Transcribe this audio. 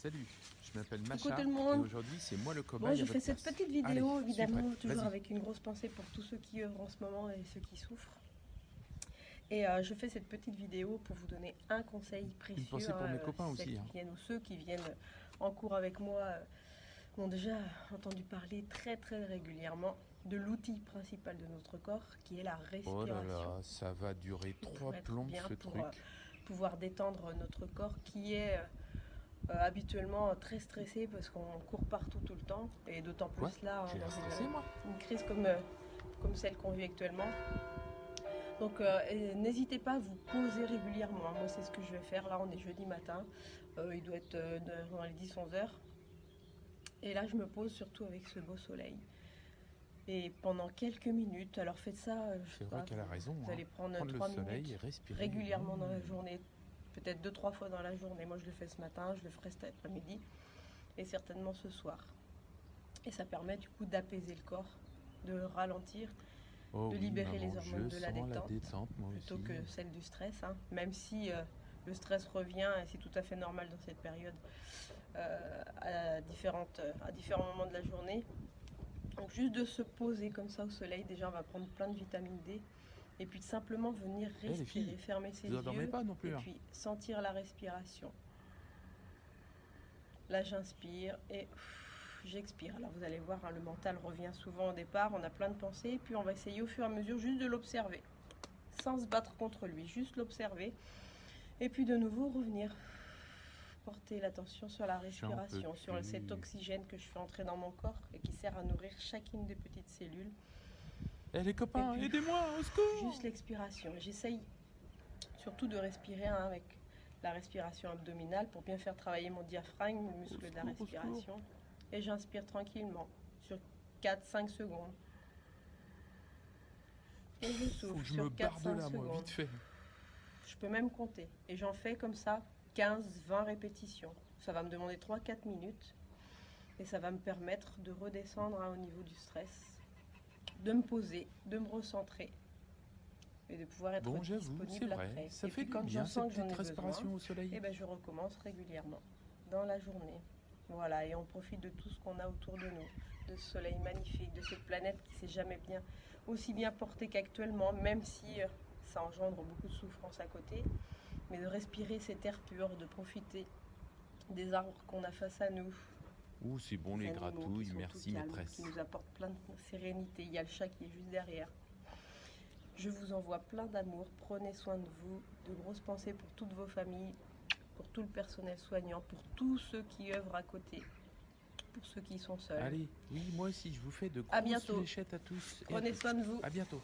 Salut, je m'appelle Coucou Macha tout le et monde. aujourd'hui c'est moi le Bon, cobaye je à fais votre cette place. petite vidéo, Allez, je suis évidemment, prêt, toujours vas-y. avec une grosse pensée pour tous ceux qui œuvrent en ce moment et ceux qui souffrent. Et je fais cette petite vidéo pour vous donner un conseil Une précieux. pensée pour mes copains Celles aussi. qui viennent ou ceux qui viennent en cours avec moi ont déjà entendu parler très très régulièrement de l'outil principal de notre corps qui est la Oh là respiration. là, ça va durer Pour 3 être plombes bien, ce pour truc. pouvoir détendre notre corps qui est habituellement très stressé parce qu'on court partout tout le temps et d'autant Quoi? plus là J'ai dans l'air stressé moi? une crise comme celle qu'on vit actuellement. Donc n'hésitez pas à vous poser régulièrement. Moi c'est ce que je vais faire. Là on est jeudi matin, il doit être dans les 10-11 heures. Et là je me pose surtout avec ce beau soleil. Et pendant quelques minutes, alors faites ça, je C'est sais vrai pas, qu'elle a raison, vous hein. allez prendre Prendre le 3 soleil et minutes respirer. régulièrement dans la journée, peut-être 2-3 fois dans la journée. Moi je le fais ce matin, je le ferai cet après-midi et certainement ce soir. Et ça permet du coup d'apaiser le corps, de ralentir, Oh de oui libérer maman, les hormones je de la sens la détente détente moi plutôt aussi. que celle du stress. Même si le stress revient et c'est tout à fait normal dans cette période à différents moments de la journée. Donc juste de se poser comme ça au soleil, déjà on va prendre plein de vitamine D. Et puis de simplement venir Eh les respirer, filles, fermer ses vous endormez yeux pas non et plus hein? puis sentir la respiration. Là j'inspire et j'expire. Alors vous allez voir, le mental revient souvent au départ, on a plein de pensées, puis on va essayer au fur et à mesure juste de l'observer, sans se battre contre lui, juste l'observer. Et puis de nouveau revenir, porter l'attention sur la respiration, sur cet oxygène que je fais entrer dans mon corps et qui sert à nourrir chacune des petites cellules. Eh les copains, puis, aidez-moi, au secours! Juste l'expiration. J'essaye surtout de respirer avec la respiration abdominale pour bien faire travailler mon diaphragme, le muscle de la respiration. Et j'inspire tranquillement sur 4-5 secondes. Et je souffle. Faut que je sur me barre de 4-5 là moi, secondes. vite fait. Je peux même compter. Et j'en fais comme ça 15-20 répétitions. Ça va me demander 3-4 minutes. Et ça va me permettre de redescendre au niveau du stress, de me poser, de me recentrer et de pouvoir être Bon j'avoue, c'est disponible vrai, après. ça Et fait puis du quand je bien sens cette que j'en ai petite respiration besoin, au soleil. je recommence régulièrement dans la journée. Voilà, et on profite de tout ce qu'on a autour de nous, de ce soleil magnifique, de cette planète qui s'est jamais aussi bien portée qu'actuellement, même si ça engendre beaucoup de souffrance à côté. Mais de respirer cet air pur, de profiter des arbres qu'on a face à nous, Ouh, c'est bon les gratouilles, merci maîtresse. qui nous apportent plein de sérénité. Il y a le chat qui est juste derrière. Je vous envoie plein d'amour, prenez soin de vous, de grosses pensées pour toutes vos familles, pour tout le personnel soignant, pour tous ceux qui œuvrent à côté, pour ceux qui sont seuls. Allez, oui, moi aussi, je vous fais de grosses fléchettes à tous et à Prenez toutes. soin de vous. À bientôt.